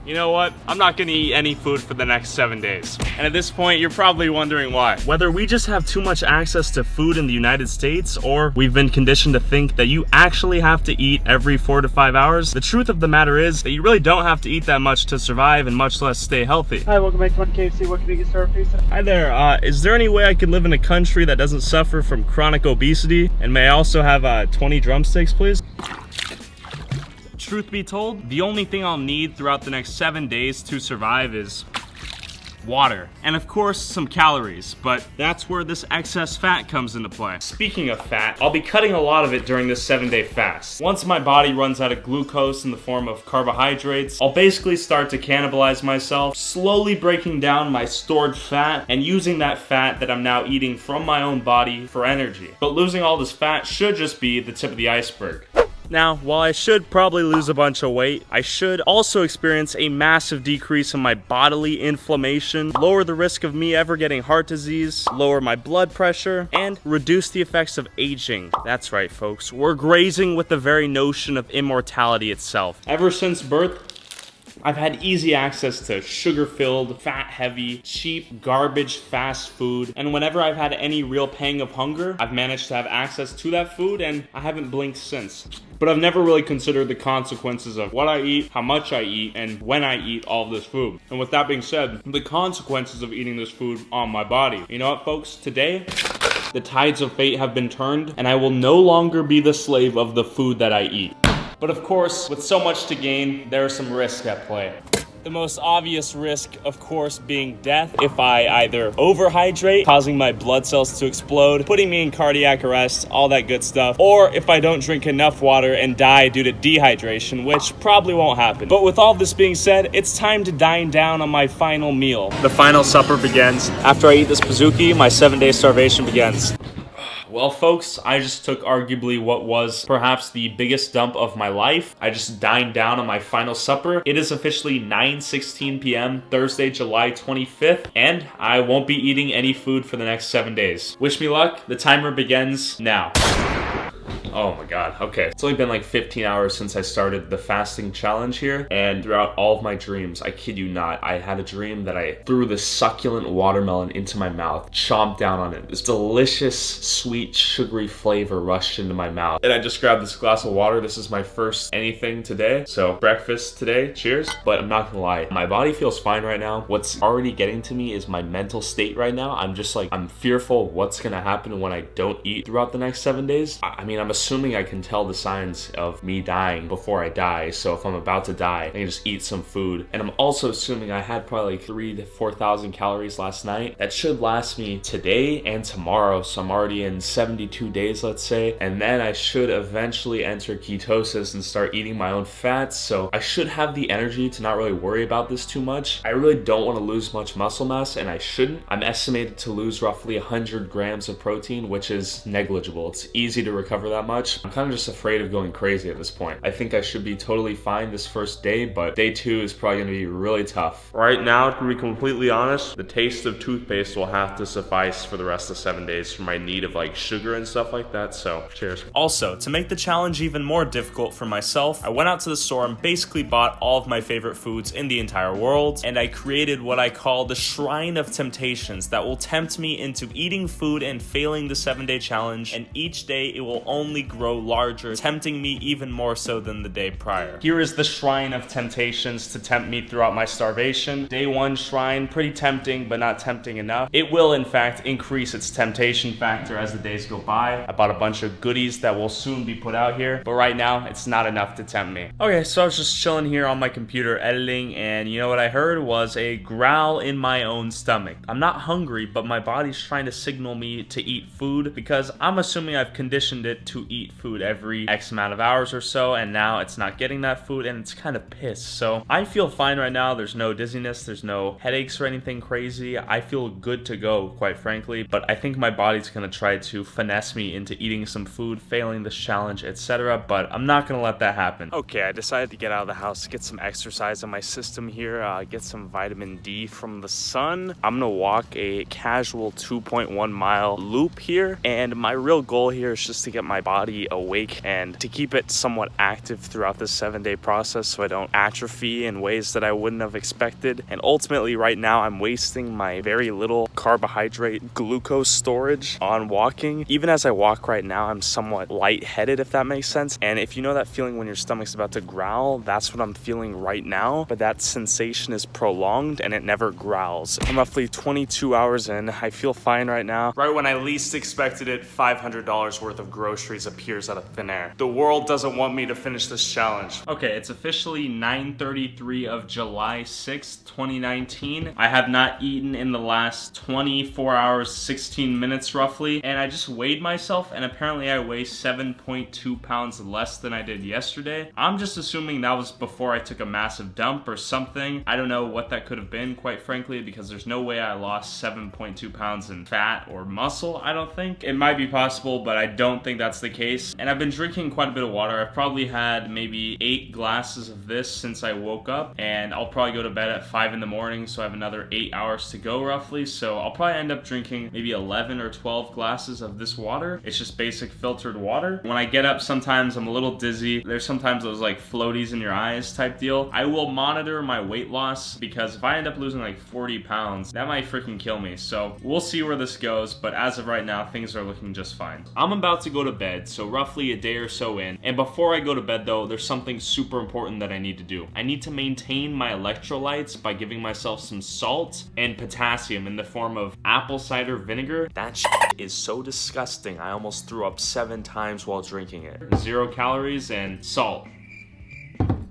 you know what? I'm not gonna eat any food for the next 7 days. And at this point, you're probably wondering why. Whether we just have too much access to food in the United States, or we've been conditioned to think that you actually have to eat every 4 to 5 hours, the truth of the matter is that you really don't have to eat that much to survive and much less stay healthy. Hi, welcome back to One KFC. What can I get started for you today? Hi there, is there any way I could live in a country that doesn't suffer from chronic obesity? And may I also have 20 drumsticks, please? Truth be told, the only thing I'll need throughout the next 7 days to survive is water. And of course, some calories, but that's where this excess fat comes into play. Speaking of fat, I'll be cutting a lot of it during this 7-day fast. Once my body runs out of glucose in the form of carbohydrates, I'll basically start to cannibalize myself, slowly breaking down my stored fat and using that fat that I'm now eating from my own body for energy. But losing all this fat should just be the tip of the iceberg. Now, while I should probably lose a bunch of weight, I should also experience a massive decrease in my bodily inflammation, lower the risk of me ever getting heart disease, lower my blood pressure, and reduce the effects of aging. That's right, folks. We're grazing with the very notion of immortality itself. Ever since birth, I've had easy access to sugar-filled, fat-heavy, cheap, garbage fast food, and whenever I've had any real pang of hunger, I've managed to have access to that food, and I haven't blinked since. But I've never really considered the consequences of what I eat, how much I eat, and when I eat all of this food. And with that being said, the consequences of eating this food on my body. You know what, folks? Today, the tides of fate have been turned, and I will no longer be the slave of the food that I eat. But of course, with so much to gain, there are some risks at play. The most obvious risk, of course, being death if I either overhydrate, causing my blood cells to explode, putting me in cardiac arrest, all that good stuff, or if I don't drink enough water and die due to dehydration, which probably won't happen. But with all this being said, it's time to dine down on my final meal. The final supper begins. After I eat this Pizookie, my 7-day starvation begins. Well, folks, I just took arguably what was perhaps the biggest dump of my life. I just dined down on my final supper. It is officially 9:16 p.m. Thursday, July 25th, and I won't be eating any food for the next 7 days. Wish me luck. The timer begins now. Oh my god, okay. It's only been like 15 hours since I started the fasting challenge here, and throughout all of my dreams, I kid you not, I had a dream that I threw this succulent watermelon into my mouth, chomped down on it. This delicious, sweet, sugary flavor rushed into my mouth. And I just grabbed this glass of water. This is my first anything today. So breakfast today, cheers. But I'm not gonna lie, my body feels fine right now. What's already getting to me is my mental state right now. I'm just like, I'm fearful what's gonna happen when I don't eat throughout the next 7 days. I mean, I'm assuming I can tell the signs of me dying before I die. So if I'm about to die, I can just eat some food. And I'm also assuming I had probably like 3,000 to 4,000 calories last night. That should last me today and tomorrow. So I'm already in 72 days, let's say. And then I should eventually enter ketosis and start eating my own fats. So I should have the energy to not really worry about this too much. I really don't want to lose much muscle mass, and I shouldn't. I'm estimated to lose roughly 100 grams of protein, which is negligible. It's easy to recover that much. I'm kind of just afraid of going crazy at this point. I think I should be totally fine this first day, but day 2 is probably going to be really tough. Right now, to be completely honest, the taste of toothpaste will have to suffice for the rest of 7 days for my need of like sugar and stuff like that, so cheers. Also, to make the challenge even more difficult for myself, I went out to the store and basically bought all of my favorite foods in the entire world, and I created what I call the Shrine of Temptations that will tempt me into eating food and failing the 7-day challenge, and each day it will only grow larger, tempting me even more so than the day prior. Here is the Shrine of Temptations to tempt me throughout my starvation. Day 1 shrine, pretty tempting, but not tempting enough. It will, in fact, increase its temptation factor as the days go by. I bought a bunch of goodies that will soon be put out here, but right now, it's not enough to tempt me. Okay, so I was just chilling here on my computer editing, and you know what I heard was a growl in my own stomach. I'm not hungry, but my body's trying to signal me to eat food because I'm assuming I've conditioned it to eat food every X amount of hours or so, and now it's not getting that food, and it's kind of pissed. So I feel fine right now. There's no dizziness, there's no headaches or anything crazy. I feel good to go, quite frankly, but I think my body's gonna try to finesse me into eating some food, failing this challenge, etc., but I'm not gonna let that happen. Okay, I decided to get out of the house, get some exercise in my system here, get some vitamin D from the sun. I'm gonna walk a casual 2.1 mile loop here, and my real goal here is just to get my my body awake and to keep it somewhat active throughout this 7-day process so I don't atrophy in ways that I wouldn't have expected. And ultimately right now I'm wasting my very little carbohydrate glucose storage on walking. Even as I walk right now, I'm somewhat lightheaded, if that makes sense. And if you know that feeling when your stomach's about to growl, that's what I'm feeling right now, but that sensation is prolonged and it never growls. I'm roughly 22 hours in. I feel fine right now. Right when I least expected it, $500 worth of groceries appears out of thin air. The world doesn't want me to finish this challenge. Okay, it's officially 9:33 of July 6th, 2019. I have not eaten in the last 24 hours, 16 minutes roughly, and I just weighed myself and apparently I weigh 7.2 pounds less than I did yesterday. I'm just assuming that was before I took a massive dump or something. I don't know what that could have been, quite frankly, because there's no way I lost 7.2 pounds in fat or muscle, I don't think. It might be possible, but I don't think that's the case. And I've been drinking quite a bit of water. I've probably had maybe 8 glasses of this since I woke up, and I'll probably go to bed at 5 in the morning, so I have another 8 hours to go roughly. So I'll probably end up drinking maybe 11 or 12 glasses of this water. It's just basic filtered water. When I get up, sometimes I'm a little dizzy. There's sometimes those like floaties in your eyes type deal. I will monitor my weight loss because if I end up losing like 40 pounds, that might freaking kill me. So we'll see where this goes, but as of right now, things are looking just fine. I'm about to go to bed, so roughly a day or so in. And before I go to bed though, there's something super important that I need to do. I need to maintain my electrolytes by giving myself some salt and potassium in the form of apple cider vinegar. That shit is so disgusting. I almost threw up 7 times while drinking it. 0 calories and salt.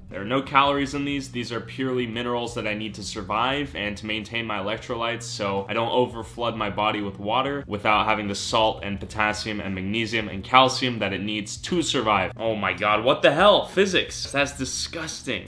There are no calories in these. These are purely minerals that I need to survive and to maintain my electrolytes so I don't overflood my body with water without having the salt and potassium and magnesium and calcium that it needs to survive. Oh my god, what the hell? Physics. That's disgusting.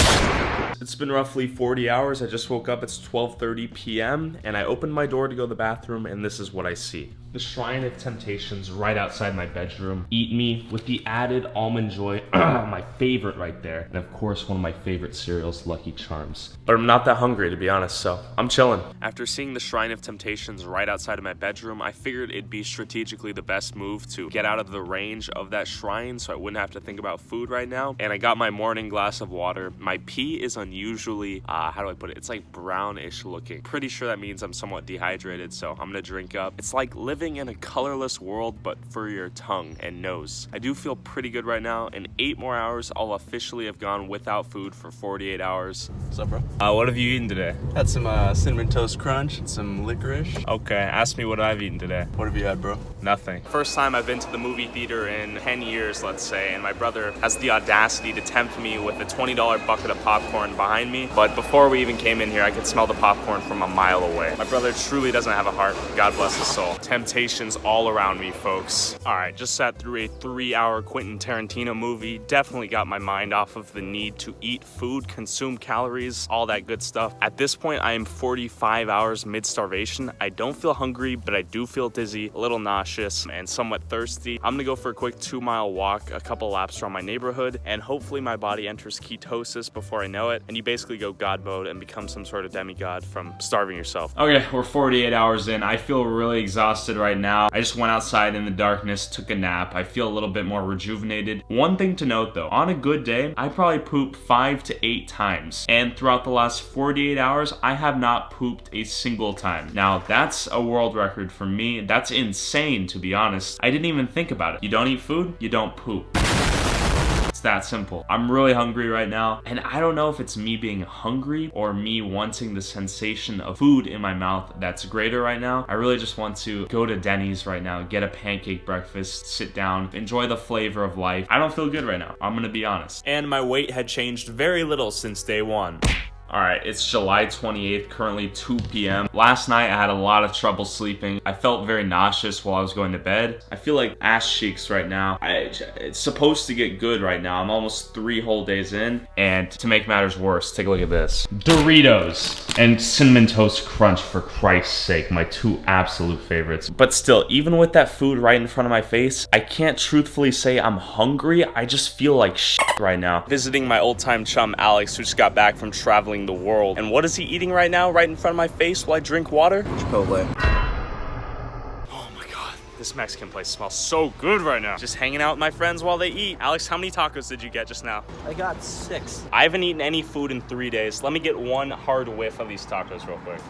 It's been roughly 40 hours. I just woke up. It's 12:30 p.m. and I opened my door to go to the bathroom and this is what I see. The Shrine of Temptations right outside my bedroom. Eat me with the added almond joy. My favorite right there. And of course, one of my favorite cereals, Lucky Charms. But I'm not that hungry, to be honest, so I'm chilling. After seeing the Shrine of Temptations right outside of my bedroom, I figured it'd be strategically the best move to get out of the range of that shrine so I wouldn't have to think about food right now. And I got my morning glass of water. My pee is unusually, how do I put it? It's like brownish looking. Pretty sure that means I'm somewhat dehydrated, so I'm gonna drink up. It's like living in a colorless world, but for your tongue and nose. I do feel pretty good right now. In 8 more hours, I'll officially have gone without food for 48 hours. What's up, bro? What have you eaten today? Had some cinnamon toast crunch and some licorice. Okay, ask me what I've eaten today. What have you had, bro? Nothing. First time I've been to the movie theater in 10 years, let's say, and my brother has the audacity to tempt me with a $20 bucket of popcorn behind me. But before we even came in here, I could smell the popcorn from a mile away. My brother truly doesn't have a heart. God bless his soul. Temptations all around me, folks. All right, just sat through a 3-hour Quentin Tarantino movie. Definitely got my mind off of the need to eat food, consume calories, all that good stuff. At this point, I am 45 hours mid-starvation. I don't feel hungry, but I do feel dizzy, a little nauseous, and somewhat thirsty. I'm gonna go for a quick 2-mile walk, a couple laps around my neighborhood, and hopefully my body enters ketosis before I know it, and you basically go God mode and become some sort of demigod from starving yourself. Okay, we're 48 hours in. I feel really exhausted right now. I just went outside in the darkness, took a nap. I feel a little bit more rejuvenated. One thing to note though, on a good day, I probably poop 5 to 8 times. And throughout the last 48 hours, I have not pooped a single time. Now, that's a world record for me. That's insane, to be honest. I didn't even think about it. You don't eat food, you don't poop. It's that simple. I'm really hungry right now, and I don't know if it's me being hungry or me wanting the sensation of food in my mouth that's greater right now. I really just want to go to Denny's right now, get a pancake breakfast, sit down, enjoy the flavor of life. I don't feel good right now, I'm gonna be honest. And my weight had changed very little since day one. Alright, it's July 28th, currently 2 p.m. Last night I had a lot of trouble sleeping. I felt very nauseous while I was going to bed. I feel like ass cheeks right now. It's supposed to get good right now. I'm almost 3 whole days in. And to make matters worse, take a look at this. Doritos and Cinnamon Toast Crunch, for Christ's sake, my 2 absolute favorites. But still, even with that food right in front of my face, I can't truthfully say I'm hungry. I just feel like shit right now. Visiting my old-time chum Alex, who just got back from traveling the world. And what is he eating right now, right in front of my face while I drink water? Chipotle. Oh my god. This Mexican place smells so good right now. Just hanging out with my friends while they eat. Alex, how many tacos did you get just now? I got 6. I haven't eaten any food in 3 days. Let me get one hard whiff of these tacos real quick.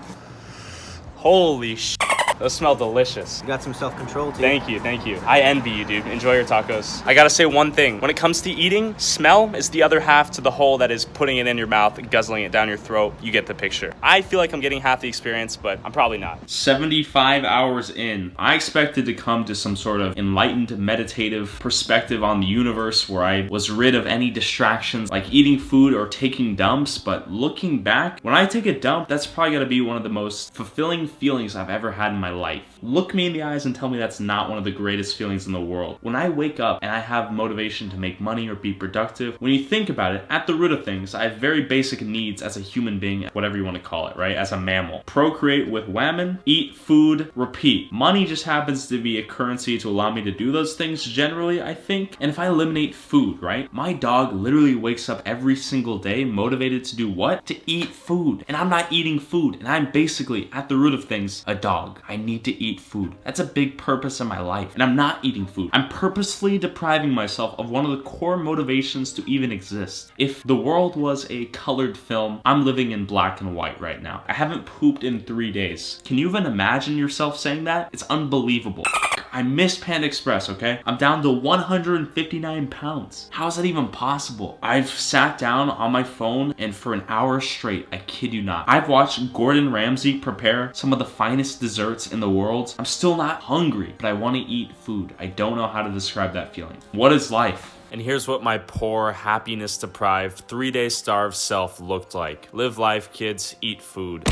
Holy sh**. Those smell delicious. You got some self-control too. Thank you, thank you. I envy you, dude. Enjoy your tacos. I gotta say one thing. When it comes to eating, smell is the other half to the whole that is putting it in your mouth, guzzling it down your throat. You get the picture. I feel like I'm getting half the experience, but I'm probably not. 75 hours in, I expected to come to some sort of enlightened, meditative perspective on the universe where I was rid of any distractions like eating food or taking dumps, but looking back, when I take a dump, that's probably gonna be one of the most fulfilling feelings I've ever had in my life. Look me in the eyes and tell me that's not one of the greatest feelings in the world. When I wake up and I have motivation to make money or be productive, when you think about it, at the root of things, I have very basic needs as a human being, whatever you want to call it, right? As a mammal. Procreate with women, eat food, repeat. Money just happens to be a currency to allow me to do those things generally, I think. And if I eliminate food, right? My dog literally wakes up every single day motivated to do what? To eat food. And I'm not eating food. And I'm basically, at the root of things, a dog. I need to eat food. That's a big purpose in my life. And I'm not eating food. I'm purposefully depriving myself of one of the core motivations to even exist. If the world was a colored film, I'm living in black and white right now. I haven't pooped in 3 days. Can you even imagine yourself saying that? It's unbelievable. I miss Panda Express, okay? I'm down to 159 pounds. How is that even possible? I've sat down on my phone and for an hour straight, I kid you not, I've watched Gordon Ramsay prepare some of the finest desserts in the world. I'm still not hungry, but I want to eat food. I don't know how to describe that feeling. What is life? And here's what my poor, happiness-deprived, 3-day starved self looked like. Live life, kids. Eat food.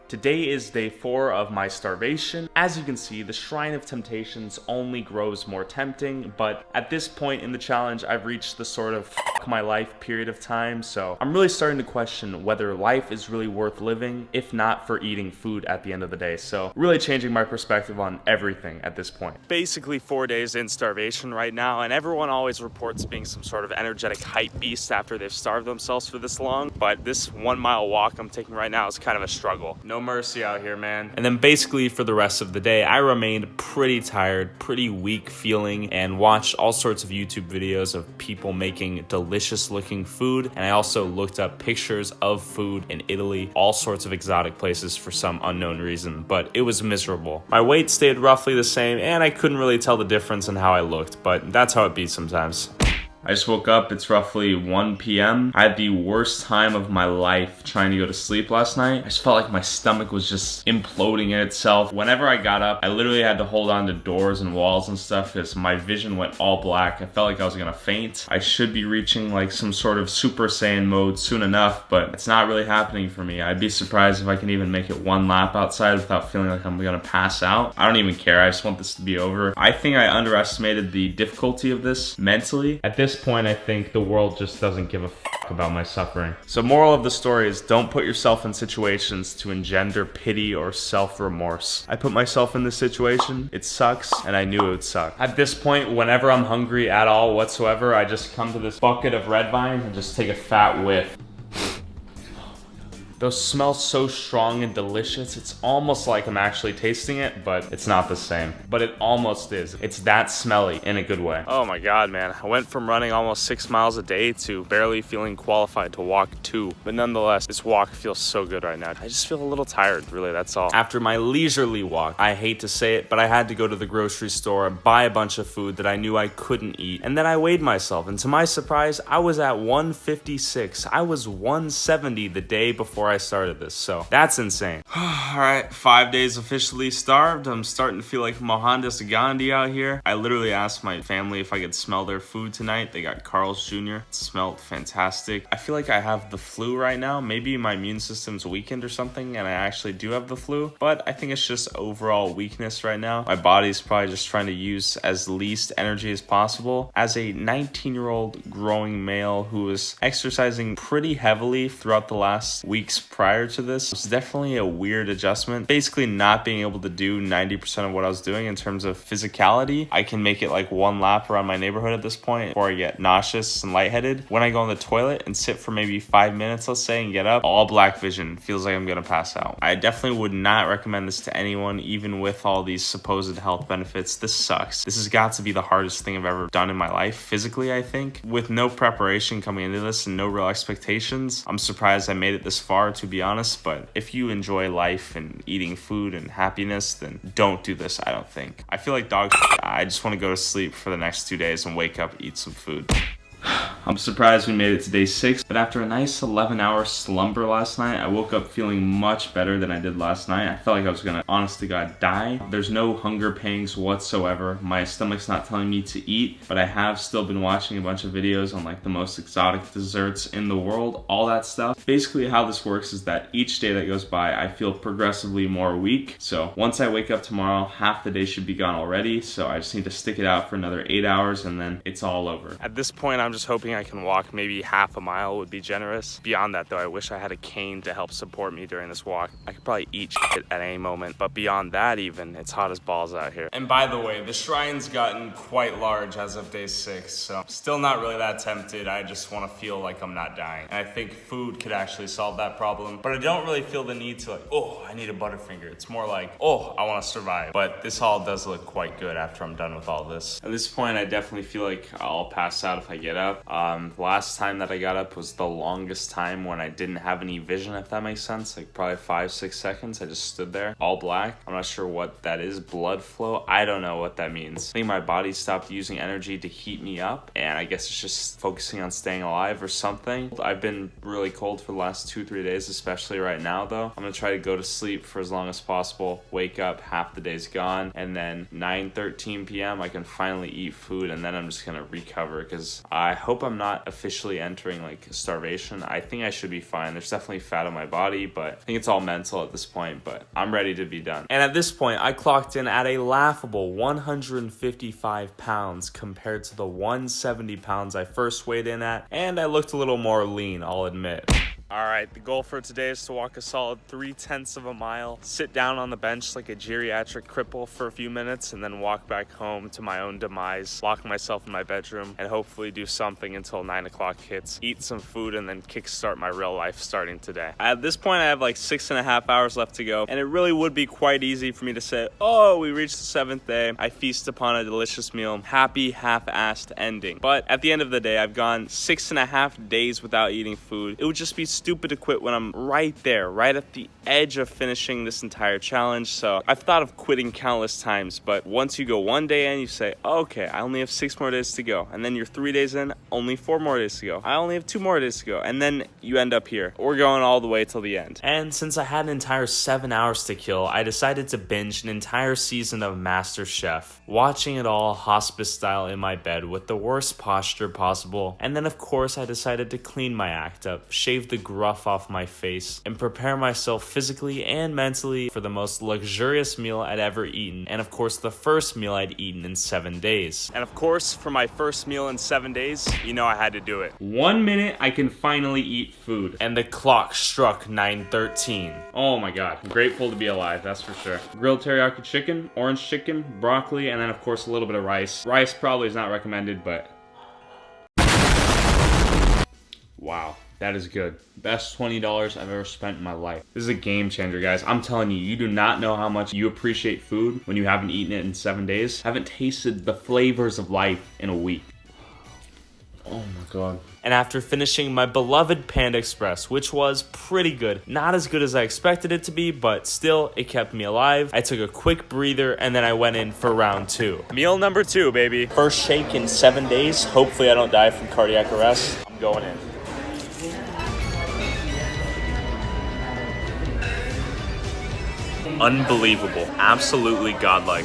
Today is day 4 of my starvation. As you can see, the Shrine of Temptations only grows more tempting, but at this point in the challenge, I've reached the sort of fuck my life period of time, so I'm really starting to question whether life is really worth living, if not for eating food at the end of the day. So really changing my perspective on everything at this point. Basically 4 days in starvation right now, and everyone always reports being some sort of energetic hype beast after they've starved themselves for this long, but this 1 mile walk I'm taking right now is kind of a struggle. No mercy out here, man. And then basically for the rest of the day, I remained pretty tired, pretty weak feeling, and watched all sorts of YouTube videos of people making delicious looking food. And I also looked up pictures of food in Italy, all sorts of exotic places for some unknown reason, but it was miserable. My weight stayed roughly the same, and I couldn't really tell the difference in how I looked, but that's how it be sometimes. I just woke up, it's roughly 1 p.m. I had the worst time of my life trying to go to sleep last night. I just felt like my stomach was just imploding in itself. Whenever I got up, I literally had to hold on to doors and walls and stuff because my vision went all black. I felt like I was gonna faint. I should be reaching like some sort of Super Saiyan mode soon enough, but it's not really happening for me. I'd be surprised if I can even make it 1 lap outside without feeling like I'm gonna pass out. I don't even care, I just want this to be over. I think I underestimated the difficulty of this mentally. At this point, I think the world just doesn't give a fuck about my suffering. So moral of the story is don't put yourself in situations to engender pity or self-remorse. I put myself in this situation, it sucks, and I knew it would suck. At this point, whenever I'm hungry at all whatsoever, I just come to this bucket of red vine and just take a fat whiff. Those smell so strong and delicious, it's almost like I'm actually tasting it, but it's not the same. But it almost is. It's that smelly in a good way. Oh my God, man. I went from running almost 6 miles a day to barely feeling qualified to walk 2. But nonetheless, this walk feels so good right now. I just feel a little tired, really, that's all. After my leisurely walk, I hate to say it, but I had to go to the grocery store, buy a bunch of food that I knew I couldn't eat, and then I weighed myself, and to my surprise, I was at 156. I was 170 the day before I started this, so that's insane. All right, 5 days officially starved. I'm starting to feel like Mohandas Gandhi out here. I literally asked my family if I could smell their food tonight. They got Carl's Jr. It smelled fantastic. I feel like I have the flu right now. Maybe my immune system's weakened or something and I actually do have the flu, but I think it's just overall weakness right now. My body's probably just trying to use as least energy as possible. As a 19-year-old growing male who is exercising pretty heavily throughout the last weeks prior to this. It's definitely a weird adjustment. Basically not being able to do 90% of what I was doing in terms of physicality. I can make it like one lap around my neighborhood at this point before I get nauseous and lightheaded. When I go on the toilet and sit for maybe 5 minutes, let's say, and get up, all black vision. Feels like I'm gonna pass out. I definitely would not recommend this to anyone, even with all these supposed health benefits. This sucks. This has got to be the hardest thing I've ever done in my life, physically, I think. With no preparation coming into this and no real expectations, I'm surprised I made it this far, to be honest. But if you enjoy life and eating food and happiness, then don't do this, I don't think. I feel like dog shit. I just want to go to sleep for the next 2 days and wake up, eat some food. I'm surprised we made it to day 6, but after a nice 11-hour slumber last night, I woke up feeling much better than I did last night. I felt like I was gonna, honest to God, die. There's no hunger pangs whatsoever. My stomach's not telling me to eat, but I have still been watching a bunch of videos on like the most exotic desserts in the world, all that stuff. Basically how this works is that each day that goes by, I feel progressively more weak. So once I wake up tomorrow, half the day should be gone already. So I just need to stick it out for another 8 hours and then it's all over. At this point, I'm just hoping I can walk maybe half a mile would be generous. Beyond that though, I wish I had a cane to help support me during this walk. I could probably eat shit at any moment, but beyond that even, it's hot as balls out here. And by the way, the shrine's gotten quite large as of day 6, so still not really that tempted. I just want to feel like I'm not dying. And I think food could actually solve that problem, but I don't really feel the need to like, oh, I need a Butterfinger. It's more like, oh, I want to survive. But this haul does look quite good after I'm done with all this. At this point, I definitely feel like I'll pass out if I get up. Last time that I got up was the longest time when I didn't have any vision, if that makes sense. Like probably 5-6 seconds. I just stood there all black. I'm not sure what that is. Blood flow. I don't know what that means. I think my body stopped using energy to heat me up, and I guess it's just focusing on staying alive or something. I've been really cold for the last 2-3 days, especially right now though. I'm gonna try to go to sleep for as long as possible, wake up, half the day's gone, and then 9:13 p.m. I can finally eat food, and then I'm just gonna recover because I hope I'm not officially entering like starvation. I think I should be fine. There's definitely fat on my body, but I think it's all mental at this point, but I'm ready to be done. And at this point, I clocked in at a laughable 155 pounds compared to the 170 pounds I first weighed in at, and I looked a little more lean, I'll admit. Alright, the goal for today is to walk a solid 3/10 of a mile, sit down on the bench like a geriatric cripple for a few minutes, and then walk back home to my own demise, lock myself in my bedroom, and hopefully do something until 9 o'clock hits, eat some food, and then kickstart my real life starting today. At this point, I have like 6.5 hours left to go, and it really would be quite easy for me to say, oh, we reached the 7th day, I feast upon a delicious meal, happy half-assed ending. But at the end of the day, I've gone 6.5 days without eating food. It would just be stupid to quit when I'm right there, right at the edge of finishing this entire challenge. So I've thought of quitting countless times, but once you go one day in, you say, oh, okay, I only have 6 more days to go. And then you're 3 days in, only 4 more days to go. I only have 2 more days to go. And then you end up here. We're going all the way till the end. And since I had an entire 7 hours to kill, I decided to binge an entire season of MasterChef, watching it all hospice style in my bed with the worst posture possible. And then of course I decided to clean my act up, shave the gruff off my face, and prepare myself physically and mentally for the most luxurious meal I'd ever eaten, and of course the first meal I'd eaten in 7 days. And of course, for my first meal in 7 days, you know I had to do it. 1 minute, I can finally eat food. And the clock struck 9:13. Oh my god, I'm grateful to be alive, that's for sure. Grilled teriyaki chicken, orange chicken, broccoli, and then of course a little bit of rice. Rice probably is not recommended, but wow. That is good. Best $20 I've ever spent in my life. This is a game changer, guys. I'm telling you, you do not know how much you appreciate food when you haven't eaten it in 7 days. Haven't tasted the flavors of life in a week. Oh my god. And after finishing my beloved Panda Express, which was pretty good, not as good as I expected it to be, but still, it kept me alive. I took a quick breather, and then I went in for round 2. Meal number 2, baby. First shake in 7 days. Hopefully I don't die from cardiac arrest. I'm going in. Unbelievable. Absolutely godlike.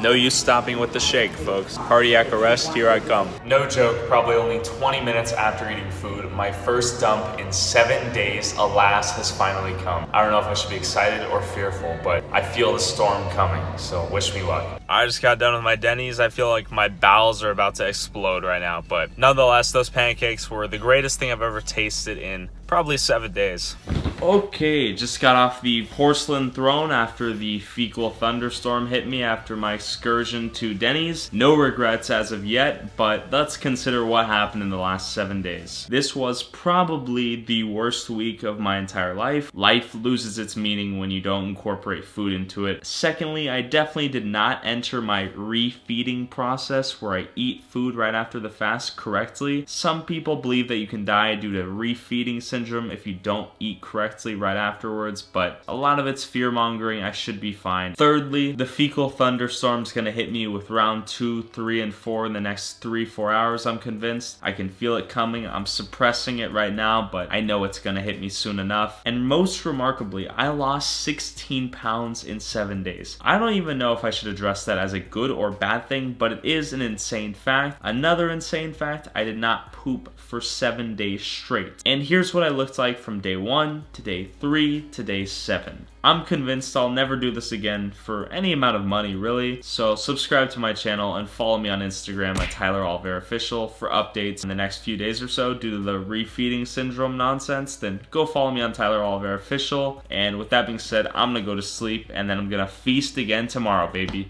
No use stopping with the shake, folks. Cardiac arrest, here I come. No joke, probably only 20 minutes after eating food, my first dump in 7 days, alas, has finally come. I don't know if I should be excited or fearful, but I feel the storm coming, so wish me luck. I just got done with my Denny's. I feel like my bowels are about to explode right now, but nonetheless, those pancakes were the greatest thing I've ever tasted in probably 7 days. Okay, just got off the porcelain throne after the fecal thunderstorm hit me after my excursion to Denny's. No regrets as of yet, but let's consider what happened in the last 7 days. This was probably the worst week of my entire life. Life loses its meaning when you don't incorporate food into it. Secondly, I definitely did not enter my refeeding process where I eat food right after the fast correctly. Some people believe that you can die due to refeeding syndrome if you don't eat correctly right afterwards, but a lot of it's fear mongering. I should be fine. Thirdly, the fecal thunderstorm's gonna hit me with round 2, 3, and 4 in the next 3-4 hours, I'm convinced. I can feel it coming. I'm suppressing it right now, but I know it's gonna hit me soon enough. And most remarkably, I lost 16 pounds in 7 days. I don't even know if I should address that as a good or bad thing, but it is an insane fact. Another insane fact, I did not poop for 7 days straight. And here's what I looked like from day 1 to day 3 to day 7. I'm convinced I'll never do this again for any amount of money, really. So subscribe to my channel and follow me on Instagram at TylerAllVerOfficial for updates in the next few days or so due to the refeeding syndrome nonsense. Then go follow me on TylerAllVerOfficial. And with that being said, I'm gonna go to sleep and then I'm gonna feast again tomorrow, baby.